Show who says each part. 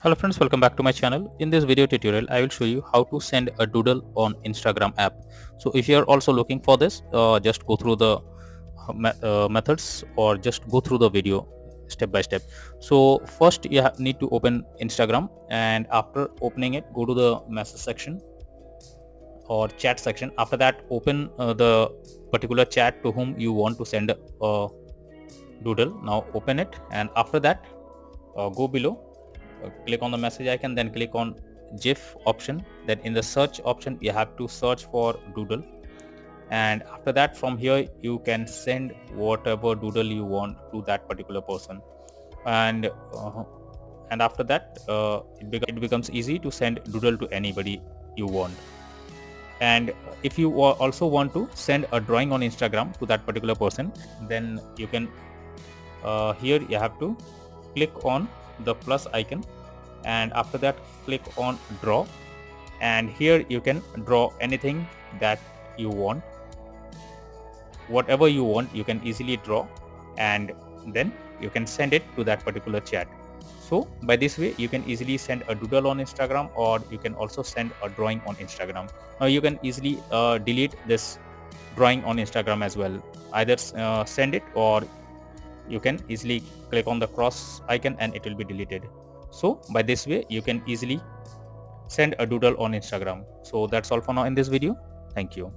Speaker 1: Hello friends, welcome back to my channel. In this video tutorial, I will show you how to send a doodle on Instagram app. So if you are also looking for this, just go through the methods or just go through the video step by step. So first you need to open Instagram, and after opening it, go to the message section or chat section. After that, open the particular chat to whom you want to send a doodle. Now open it, and after that, go below, click on the message icon, then click on GIF option. Then in the search option, you have to search for doodle, and after that, from here you can send whatever doodle you want to that particular person. And after that, it becomes easy to send doodle to anybody you want. And if you also want to send a drawing on Instagram to that particular person, then you can here you have to click on the plus icon, and after that click on draw, and here you can draw anything that you want. Whatever you want, you can easily draw, and then you can send it to that particular chat. So by this way, you can easily send a doodle on Instagram, or you can also send a drawing on Instagram. Now you can easily delete this drawing on Instagram as well. Either send it, or you can easily click on the cross icon and it will be deleted. So by this way, you can easily send a doodle on Instagram. So that's all for now in this video. Thank you.